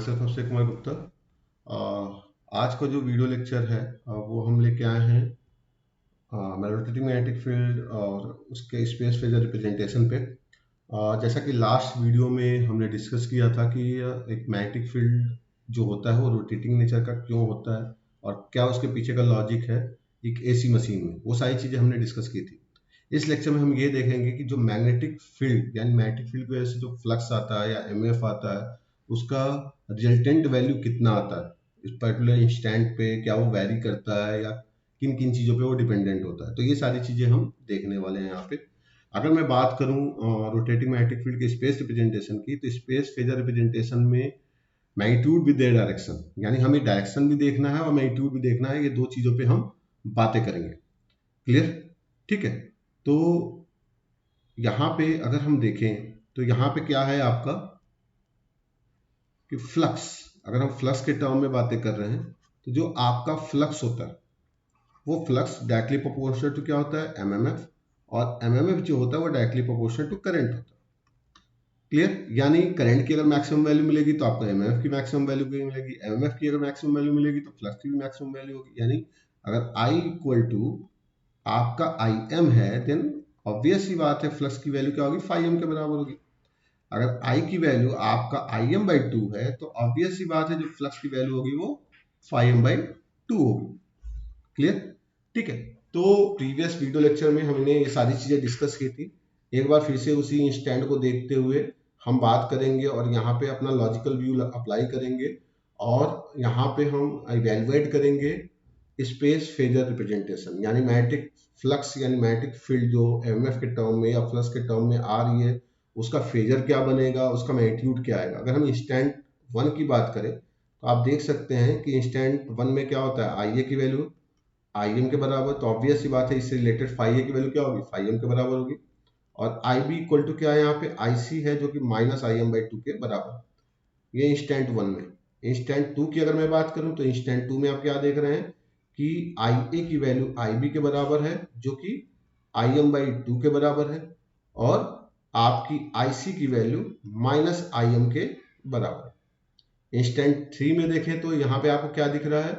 My self Akshay Kumar Gupta. आज का जो वीडियो लेक्चर है वो हम लेके आए हैं रोटेटिंग मैग्नेटिक फील्ड और उसके स्पेस फेजर रिप्रेजेंटेशन पे। जैसा कि लास्ट वीडियो में हमने डिस्कस किया था कि एक मैग्नेटिक फील्ड जो होता है वो रोटेटिंग नेचर का क्यों होता है और क्या उसके पीछे का लॉजिक है एक एसी मशीन में, वो सारी चीज़ें हमने डिस्कस की थी। इस लेक्चर में हम ये देखेंगे कि जो मैग्नेटिक फील्ड यानी मैग्नेटिक फील्ड की वजह से जो फ्लक्स आता है या एमएफ आता है उसका रिजल्टेंट वैल्यू कितना आता है इस पर्टिकुलर इंस्टेंट पे, क्या वो वैरी करता है या किन किन चीज़ों पे वो डिपेंडेंट होता है। तो ये सारी चीज़ें हम देखने वाले हैं यहाँ पे। अगर मैं बात करूं रोटेटिंग मैग्नेटिक फील्ड के स्पेस रिप्रेजेंटेशन की, तो स्पेस फेजर रिप्रेजेंटेशन में मैग्नीट्यूड विद देयर डायरेक्शन, यानी हमें डायरेक्शन भी देखना है और मैग्नीट्यूड भी देखना है। ये दो चीज़ों पे हम बातें करेंगे। क्लियर? ठीक है। तो यहाँ पे अगर हम देखें तो यहाँ पे क्या है आपका कि फ्लक्स, अगर हम फ्लक्स के टर्म में बातें कर रहे हैं तो जो आपका फ्लक्स होता है वो फ्लक्स डायरेक्टली प्रोपोर्शनल टू क्या होता है, एमएमएफ, और एमएमएफ जो होता है वो डायरेक्टली प्रोपोर्शनल टू करंट होता है। क्लियर? यानी करंट की अगर मैक्सिमम वैल्यू मिलेगी तो आपको एमएमएफ की मैक्सिमम वैल्यू भी मिलेगी, एमएमएफ की अगर मैक्सिमम वैल्यू मिलेगी तो फ्लक्स की भी मैक्सिमम वैल्यू होगी। यानी अगर I इक्वल टू आपका IM है देन ऑब्वियस सी बात है फ्लक्स की वैल्यू क्या होगी, फाई एम के बराबर होगी। अगर I की वैल्यू आपका IM/2 है तो ऑब्वियस सी बात है जो फ्लक्स की वैल्यू होगी वो फाई M/2 होगी। क्लियर? ठीक है। तो प्रीवियस वीडियो लेक्चर में हमने ये सारी चीजें डिस्कस की थी। एक बार फिर से उसी इंस्टेंट को देखते हुए हम बात करेंगे और यहाँ पे अपना लॉजिकल व्यू अप्लाई करेंगे और यहाँ पे हम इवेलुएट करेंगे स्पेस फेजर रिप्रेजेंटेशन, यानी मैग्नेटिक फ्लक्स यानी मैग्नेटिक फील्ड जो एमएफ के टर्म में या फ्लक्स के टर्म में आ रही है उसका फेजर क्या बनेगा, उसका मैग्नीट्यूड क्या आएगा। अगर हम इंस्टेंट वन की बात करें तो आप देख सकते हैं कि इंस्टेंट वन में क्या होता है, आई ए की वैल्यू आई एम के बराबर, तो ऑब्वियस सी बात है इससे रिलेटेड फाई ए की वैल्यू क्या होगी, फाई एम के बराबर होगी। और आई बी इक्वल टू क्या है, यहाँ पे आई सी है जो कि -IM/2 के बराबर। ये इंस्टेंट वन में। इंस्टेंट टू की अगर मैं बात करूं तो इंस्टेंट टू में आप क्या देख रहे हैं कि आई ए की वैल्यू आई बी के बराबर है जो कि IM/2 के बराबर है, और आपकी आई सी की वैल्यू -IM के बराबर है। इंस्टेंट थ्री में देखें तो यहाँ पे आपको क्या दिख रहा है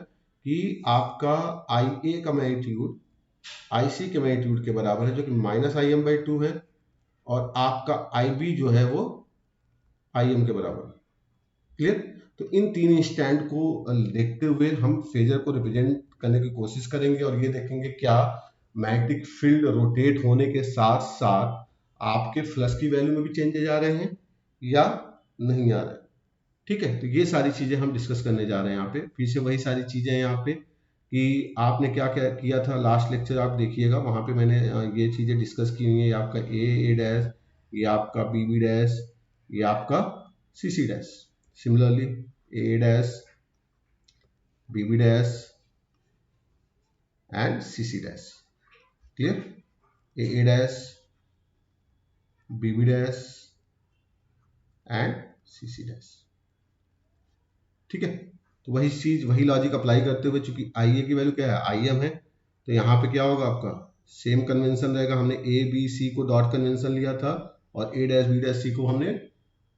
कि आपका आई ए का मैग्नीट्यूड आई सी के मैग्नीट्यूड के बराबर है जो कि -IM/2 है, और आपका आई बी जो है वो आई एम के बराबर है। क्लियर? तो इन तीन इंस्टेंट को देखते हुए हम फेजर को रिप्रेजेंट करने की कोशिश करेंगे और ये देखेंगे क्या मैग्नेटिक फील्ड रोटेट होने के साथ साथ आपके फ्लक्स की वैल्यू में भी चेंजेस आ रहे हैं या नहीं आ रहे हैं। ठीक है। तो ये सारी चीजें हम डिस्कस करने जा रहे हैं यहाँ पे। फिर से वही सारी चीजें हैं यहाँ पे कि आपने क्या क्या किया था लास्ट लेक्चर, आप देखिएगा वहां पे मैंने ये चीजें डिस्कस की हुई है। ये आपका ए डैश, ये आपका बी डैश, ये आपका C dash. Similarly A dash, B dash and C dash. Clear? A dash, B dash and C dash. ठीक है। तो वही चीज वही लॉजिक अप्लाई करते हुए, चूंकि आई ए की वैल्यू क्या है, आई एम है, तो यहाँ पे क्या होगा आपका सेम कन्वेंशन रहेगा। हमने A B C co dot convention लिया था और ए डैश बी डैश सी को हमने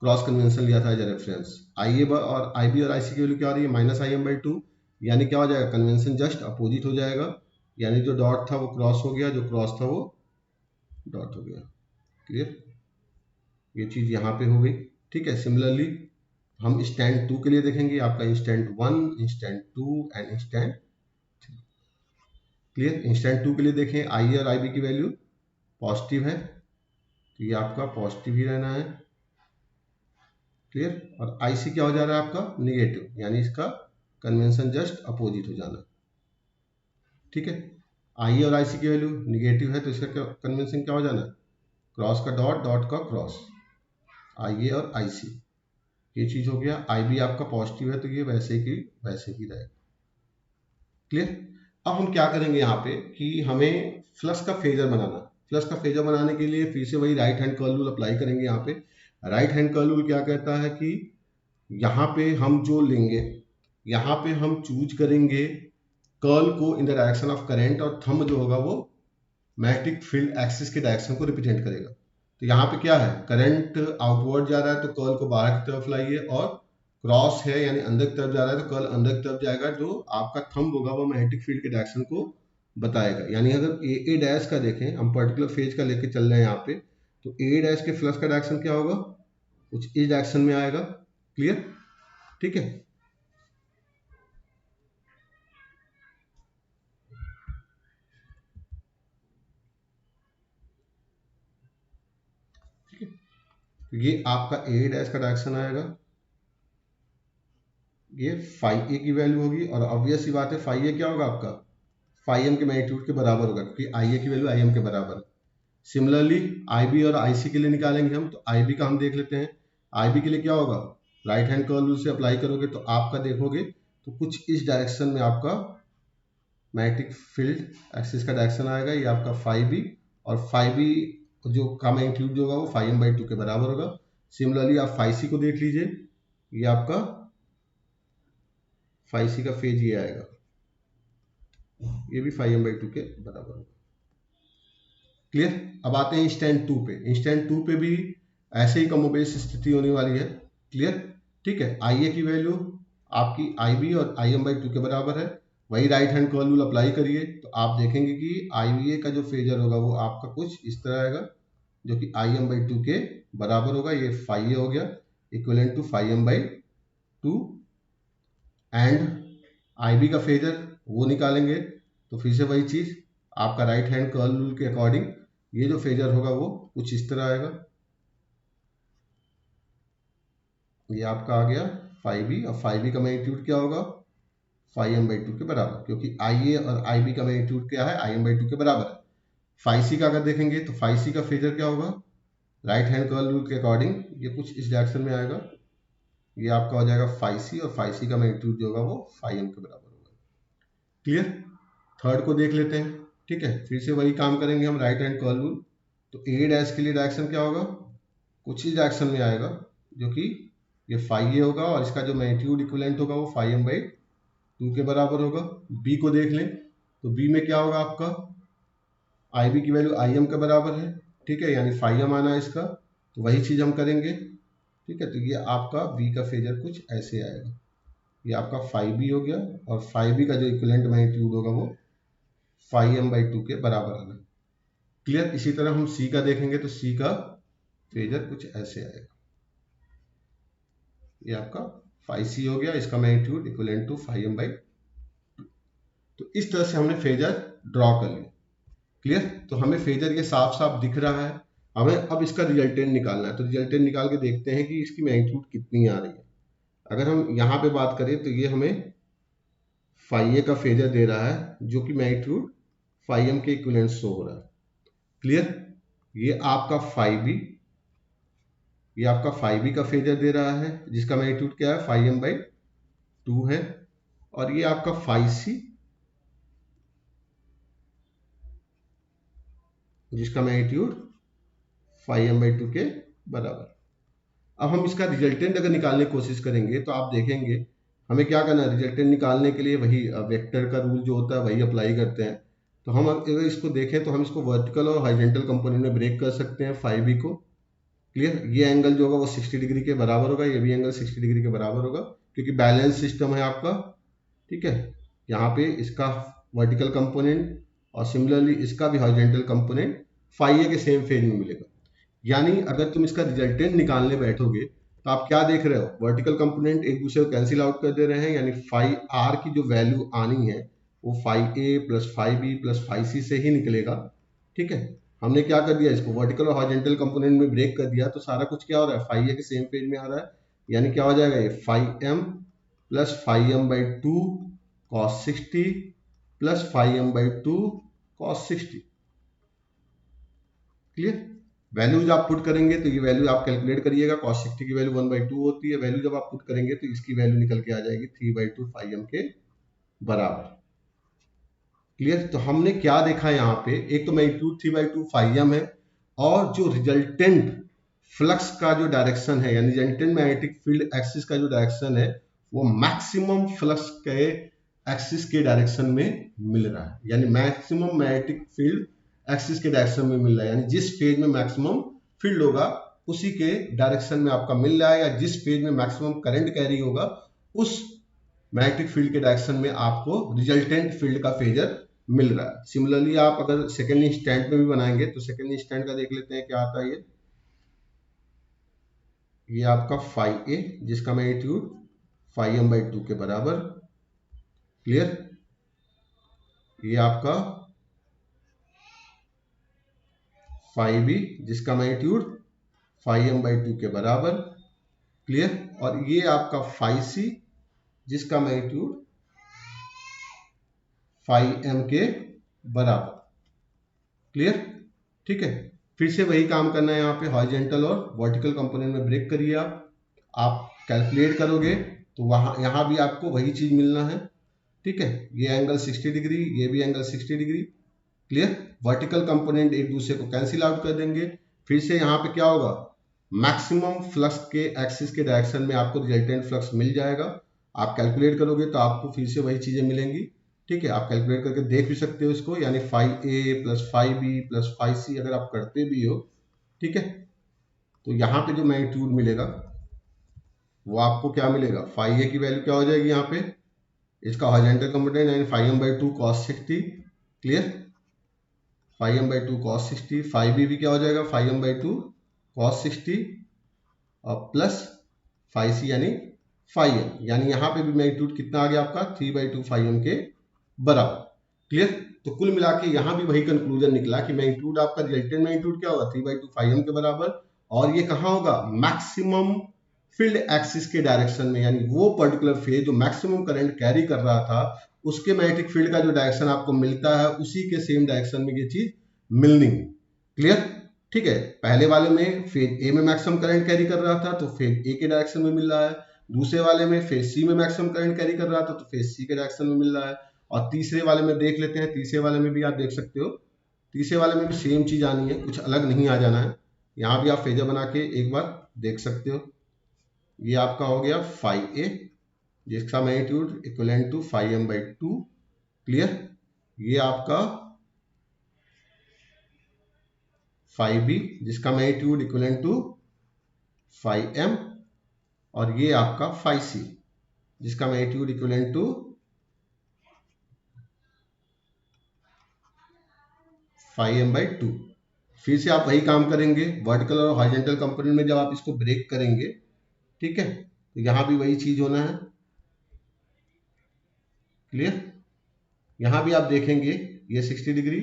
क्रॉस कन्वेंशन लिया था एज ए रेफरेंस। आई ए और आई बी और आई सी की वैल्यू क्या आ रही है, -IM/2, यानी क्या हो जाएगा, कन्वेंशन जस्ट अपोजिट हो जाएगा। यानी जो डॉट था वो क्रॉस हो गया, जो क्रॉस था वो डॉट हो गया। क्लियर? ये चीज यहाँ पे हो गई। ठीक है। सिमिलरली हम इंस्टेंट टू के लिए देखेंगे, आपका instant one, instant two and instant three. Clear? Instant two के लिए देखें आई और आई बी की वैल्यू पॉजिटिव है तो ये आपका पॉजिटिव ही रहना है। क्लियर? और आई सी क्या हो जा रहा है आपका निगेटिव, यानी इसका कन्वेंशन जस्ट अपोजिट हो जाना। ठीक है। आई और आई सी की वैल्यू निगेटिव है तो इसका कन्वेंशन क्या हो जाना, क्रॉस का डॉट, डॉट का क्रॉस, आई ए और आई सी। ये चीज हो गया। आई बी आपका पॉजिटिव है तो ये वैसे ही रहेगा। क्लियर? अब हम क्या करेंगे यहाँ पे कि हमें फ्लक्स का फेजर बनाना। फ्लक्स का फेजर बनाने के लिए फिर से वही right hand curl rule apply करेंगे। यहाँ पे राइट हैंड कर्ल रूल क्या कहता है कि यहाँ पे हम जो लेंगे, यहाँ पे हम चूज करेंगे कर्ल को in the direction of current, और थंब जो होगा वो मैग्नेटिक फील्ड एक्सिस के डायरेक्शन को रिप्रेजेंट करेगा। तो यहाँ पे क्या है, करंट आउटवर्ड जा रहा है तो कर्ल को बाहर की तरफ लाइए और क्रॉस है यानी अंदर की तरफ जा रहा है तो कर्ल अंदर की तरफ जाएगा, जो आपका थंब होगा वो मैग्नेटिक फील्ड के डायरेक्शन को बताएगा। यानी अगर ए डैश का देखें, हम पर्टिकुलर फेज का लेके चल रहे हैं यहाँ पे, तो ए डैश के फ्लक्स का डायरेक्शन क्या होगा, कुछ इस डायरेक्शन में आएगा। क्लियर? ठीक है। ठीक है, तो ये आपका ए डैश का डायरेक्शन आएगा, ये फाइव ए की वैल्यू होगी, और ऑब्वियस सी बात है फाइव ए क्या होगा आपका, फाइव एम के मैग्नीट्यूड के बराबर होगा, क्योंकि आई ए की वैल्यू आई एम के बराबर है। सिमिलरली आई बी और आई सी के लिए निकालेंगे हम, तो आई बी का हम देख लेते हैं। आई बी के लिए क्या होगा, राइट हैंड कर्ल रूल से अप्लाई करोगे तो आपका देखोगे तो कुछ इस डायरेक्शन में आपका मैग्नेटिक फील्ड एक्सिस का डायरेक्शन आएगा, ये आपका फाइव बी, और फाइव बी जो का मैग्नीट्यूड जो होगा वो फाइव एम बाई टू के बराबर होगा। सिमिलरली आप फाइव सी को देख लीजिए, ये आपका फाइव सी का फेज ये आएगा, ये भी फाइव एम बाई टू के बराबर होगा। क्लियर? अब आते हैं इंस्टेंट टू पे। इंस्टेंट टू पे भी ऐसे ही कमोबेश स्थिति होने वाली है। क्लियर? ठीक है, आई ए की वैल्यू आपकी आई बी और आई एम बाई टू के बराबर है, वही right hand curl rule apply करिए तो आप देखेंगे कि आई बी ए का जो फेजर होगा वो आपका कुछ इस तरह आएगा, जो कि आई एम बाई टू के बराबर होगा। ये फाइव ए हो गया, equivalent to five M by two. And I B का फेजर वो निकालेंगे तो फिर से वही चीज, आपका राइट हैंड कर्ल रूल के अकॉर्डिंग ये जो फेजर होगा वो कुछ इस तरह आएगा, ये आपका आ गया फाइव बी, और फाइव बी का मैग्नीट्यूड क्या होगा, फाइव एम बाई टू के बराबर, क्योंकि आई ए और आई बी का मैग्नीट्यूड क्या है, आई एम बाई टू के बराबर है। फाइव सी का अगर देखेंगे तो फाइव सी का फेजर क्या होगा, राइट हैंड कर्ल रूल के अकॉर्डिंग ये कुछ इस डायरेक्शन में आएगा, ये आपका हो जाएगा फाइव सी, और फाइव सी का मैग्नीट्यूड जो होगा वो फाइव एम के बराबर होगा। क्लियर? थर्ड को देख लेते हैं। ठीक है, फिर से वही काम करेंगे हम, राइट हैंड कर्ल रूल। तो ए डैश के लिए डायरेक्शन क्या होगा, कुछ ही डायरेक्शन में आएगा, जो कि ये फाइव ए होगा, और इसका जो मैग्नीट्यूड इक्विवेलेंट होगा वो फाइव एम बाई टू के बराबर होगा। बी को देख लें तो बी में क्या होगा आपका, आई बी की वैल्यू आई एम के बराबर है। ठीक है, यानी फाइव एम आना है इसका, तो वही चीज हम करेंगे। ठीक है, तो ये आपका बी का फेजर कुछ ऐसे आएगा, ये आपका फाइव बी हो गया, और फाइव बी का जो इक्विवेलेंट मैग्नीट्यूड होगा वो फाइव एम बाई टू के बराबर आना। क्लियर? इसी तरह हम सी का देखेंगे तो सी का फेजर कुछ ऐसे आएगा, ये आपका फाइव सी हो गया, इसका magnitude equivalent to five M by. तो इस तरह से हमने फेजर ड्रॉ कर लिया। क्लियर? तो हमें फेजर ये साफ साफ दिख रहा है, हमें अब इसका रिजल्टेंट निकालना है। तो रिजल्टेंट निकाल के देखते हैं कि इसकी मैग्नीट्यूड कितनी आ रही है। अगर हम यहाँ पे बात करें तो ये हमें फाइव ए का फेजर दे रहा है, जो कि मैग्नीट्यूड फाइव एम के इक्विवेलेंट शो हो रहा है। क्लियर? ये आपका फाइव बी, ये आपका फाइव बी का फेजर दे रहा है, जिसका मैग्नीट्यूड क्या है, फाइव एम बाई टू है। और ये आपका फाइव सी, जिसका magnitude five M by two के बराबर। अब हम इसका रिजल्टेंट अगर निकालने की कोशिश करेंगे तो आप देखेंगे हमें क्या करना है, रिजल्टेंट निकालने के लिए वही वेक्टर का रूल जो होता है वही अप्लाई करते हैं। तो हम अगर इसको देखें तो हम इसको वर्टिकल और हॉरिजॉन्टल कंपोनेंट में ब्रेक कर सकते हैं फाइव बी को। क्लियर? ये एंगल जो होगा वो 60 डिग्री के बराबर होगा, ये भी एंगल 60 डिग्री के बराबर होगा, क्योंकि बैलेंस सिस्टम है आपका। ठीक है, यहाँ पे इसका वर्टिकल कंपोनेंट और सिमिलरली इसका भी हॉरिजॉन्टल कंपोनेंट फाइव ए के सेम फेज में मिलेगा। यानी अगर तुम इसका रिजल्टेंट निकालने बैठोगे तो आप क्या देख रहे हो, वर्टिकल कंपोनेंट एक दूसरे को कैंसिल आउट कर दे रहे हैं, यानी फाइव आर की जो वैल्यू आनी है वो five A plus five B plus five C से ही निकलेगा। ठीक है, हमने क्या कर दिया, इसको वर्टिकल और हॉरिजॉन्टल कंपोनेंट में ब्रेक कर दिया, तो सारा कुछ क्या हो रहा है, फाइव ए के सेम पेज में आ रहा है। यानी क्या हो जाएगा, ये five M plus five M by two cos 60 plus five M by two cos 60। Clear? Values आप पुट करेंगे तो ये वैल्यू आप कैलकुलेट करिएगा, कॉस 60 की वैल्यू 1/2 होती है। वैल्यू जब आप पुट करेंगे तो इसकी वैल्यू निकल के आ जाएगी 3/2 फाइव एम के बराबर। क्लियर? तो हमने क्या देखा यहाँ पे, एक तो मैग्नीट्यूड 3/2 फाइव एम है, और जो रिजल्टेंट फ्लक्स का जो डायरेक्शन है, यानी रिजल्टेंट मैग्नेटिक फील्ड एक्सिस का जो डायरेक्शन है वो मैक्सिमम फ्लक्स के एक्सिस के डायरेक्शन में मिल रहा है। यानी मैक्सिमम मैग्नेटिक फील्ड एक्सिस के डायरेक्शन में मिल रहा है, यानी जिस फेज में मैक्सिमम फील्ड होगा उसी के डायरेक्शन में आपका मिल रहा है, या जिस पेज में मैक्सिमम करंट कैरी होगा उस मैग्नेटिक फील्ड के डायरेक्शन में आपको रिजल्टेंट फील्ड का फेजर मिल रहा है। सिमिलरली आप अगर सेकेंड इंस्टेंट में भी बनाएंगे तो सेकेंड इंस्टेंट का देख लेते हैं क्या आता है। ये आपका फाइव ए जिसका मैग्नीट्यूड 5m/2 के बराबर, क्लियर। ये आपका 5b जिसका मैग्नीट्यूड 5m/2 के बराबर, क्लियर। और ये आपका 5c जिसका मैग्नीट्यूड 5m के बराबर, क्लियर, ठीक है। फिर से वही काम करना है, यहाँ पे हॉरिजॉन्टल और वर्टिकल कंपोनेंट में ब्रेक करिए। आप कैलकुलेट करोगे तो वहां यहाँ भी आपको वही चीज मिलना है, ठीक है। ये एंगल 60 डिग्री, ये भी angle 60 degree, clear. Vertical component एक दूसरे को कैंसिल आउट कर देंगे। फिर से यहाँ पे क्या होगा, मैक्सिमम फ्लक्स के एक्सिस के डायरेक्शन में आपको रिजल्टेंट फ्लक्स मिल जाएगा। आप कैलकुलेट करोगे तो आपको फिर से वही चीजें मिलेंगी, ठीक है। आप कैलकुलेट करके देख भी सकते हो इसको, यानी 5a plus 5b plus 5c अगर आप करते भी हो, ठीक है, तो यहाँ पे जो मैग्नीट्यूड मिलेगा वो आपको क्या मिलेगा, 5a की वैल्यू क्या हो जाएगी यहाँ पे, इसका हॉरिजॉन्टल कंपोनेंट यानी 5m/2 cos 60, clear. 5m/2 cos 60, 5b भी क्या हो जाएगा 5m/2 cos 60 और प्लस 5c यानी 5m, यानी यहाँ पे भी मैग्नीट्यूड कितना आ गया आपका 3/2 5m के बराबर, क्लियर। तो कुल मिला के यहाँ भी वही कंक्लूजन निकला कि मैग्नीट्यूड आपका रिजल्टेंट मैग्नीट्यूड क्या होगा 3/2 5m के बराबर, और ये कहाँ होगा, मैक्सिमम फील्ड एक्सिस के डायरेक्शन में, यानी वो पर्टिकुलर फेज जो मैक्सिमम करंट कैरी कर रहा था उसके मैग्नेटिक फील्ड का जो डायरेक्शन आपको मिलता है उसी के सेम डायरेक्शन में ये चीज मिलनी, क्लियर, ठीक है। पहले वाले में फेज ए में मैक्सिमम करंट कैरी कर रहा था तो फेज ए के डायरेक्शन में मिल रहा है, दूसरे वाले में फेज सी में मैक्सिमम करंट कैरी कर रहा था तो फेज सी के डायरेक्शन में मिल रहा है, और तीसरे वाले में देख लेते हैं। तीसरे वाले में भी आप देख सकते हो, तीसरे वाले में भी सेम चीज आनी है, कुछ अलग नहीं आ जाना है। यहाँ भी आप फेजर बना के एक बार देख सकते हो। ये आपका हो गया 5a जिसका magnitude equivalent to 5m/2, clear. ये आपका 5b जिसका मैग्नीट्यूड इक्विवेलेंट टू 5m, और ये आपका 5c जिसका मैग्नीट्यूड इक्विवेलेंट टू 5m/2। फिर से आप वही काम करेंगे वर्टिकल और हॉरिजॉन्टल कंपोनेंट में, जब आप इसको ब्रेक करेंगे, ठीक है, तो यहां भी वही चीज होना है, क्लियर। यहां भी आप देखेंगे ये 60 डिग्री,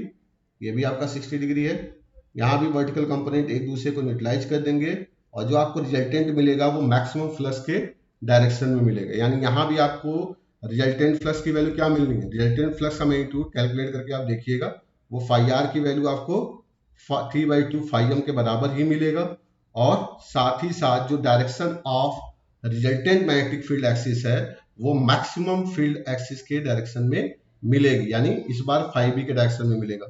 ये भी आपका 60 डिग्री है, यहाँ भी वर्टिकल कंपोनेंट एक दूसरे को न्यूट्रलाइज कर देंगे, और जो आपको रिजल्टेंट मिलेगा वो मैक्सिमम फ्लक्स के डायरेक्शन में मिलेगा। यानी यहाँ भी आपको रिजल्टेंट फ्लक्स की वैल्यू क्या मिलनी है, रिजल्टेंट फ्लक्स का मैग्नीट्यूड कैलकुलेट करके आप देखिएगा, वो फाई आर की वैल्यू आपको 3/2 5m के बराबर ही मिलेगा, और साथ ही साथ जो direction of resultant magnetic field axis है वो मैक्सिमम फील्ड एक्सिस के डायरेक्शन में मिलेगी, यानी इस बार 5b के डायरेक्शन में मिलेगा।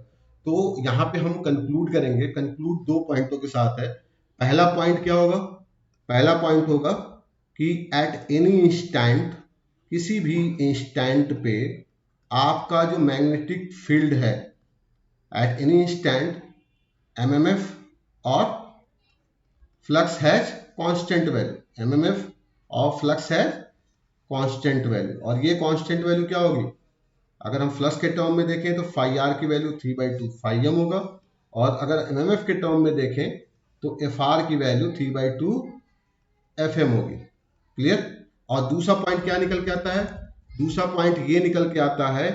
तो यहाँ पे हम कंक्लूड करेंगे, कंक्लूड दो पॉइंटों के साथ है। पहला पॉइंट क्या होगा, पहला पॉइंट होगा कि एट एनी इंस्टेंट, किसी भी इंस्टेंट पे आपका जो मैग्नेटिक फील्ड है एट एनी इंस्टेंट एमएमएफ और flux has constant value, MMF और फ्लक्स हैज कांस्टेंट वैल्यू, और ये कांस्टेंट वैल्यू क्या होगी, अगर हम फ्लक्स के टर्म में देखें तो फाई आर की वैल्यू 3/2 5m होगा, और अगर एमएमएफ के टर्म में देखें तो एफ आर की वैल्यू 3/2 fm होगी, क्लियर। और दूसरा पॉइंट क्या निकल के आता है, दूसरा पॉइंट ये निकल के आता है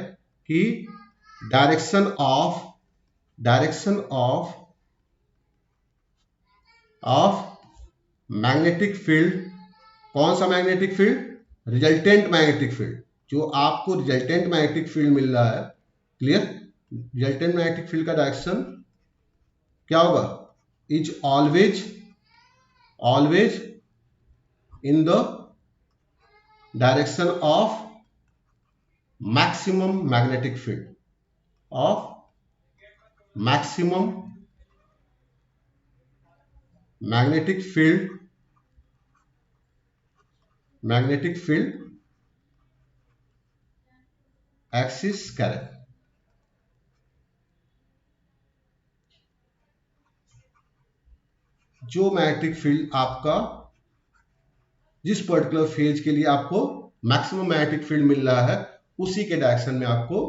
कि डायरेक्शन ऑफ मैग्नेटिक फील्ड, कौन सा magnetic field, resultant magnetic field, जो आपको रिजल्टेंट मैग्नेटिक फील्ड मिल रहा है, क्लियर। रिजल्टेंट मैग्नेटिक फील्ड का डायरेक्शन क्या होगा, is always in the direction of maximum magnetic field, of maximum magnetic field axis, correct. जो मैग्नेटिक फील्ड आपका जिस पर्टिकुलर फेज के लिए आपको मैक्सिमम मैग्नेटिक फील्ड मिल रहा है, उसी के डायरेक्शन में आपको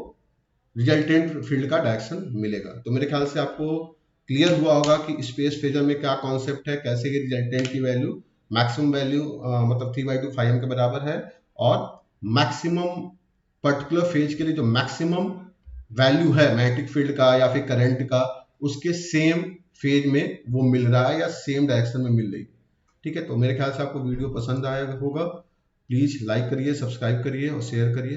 रिजल्टेंट फील्ड का डायरेक्शन मिलेगा। तो मेरे ख्याल से आपको क्लियर हुआ होगा कि स्पेस फेजर में क्या कॉन्सेप्ट है, कैसे ये रिजल्टेंट की वैल्यू मैक्सिमम वैल्यू मतलब 3/2 के बराबर है, और मैक्सिमम पर्टिकुलर फेज के लिए जो मैक्सिमम वैल्यू है मैग्नेटिक फील्ड का या फिर करंट का, उसके सेम फेज में वो मिल रहा है या सेम डायरेक्शन में मिल रही है। ठीक है, तो मेरे ख्याल से आपको वीडियो पसंद आया होगा। प्लीज लाइक करिए, सब्सक्राइब करिए और शेयर करिए।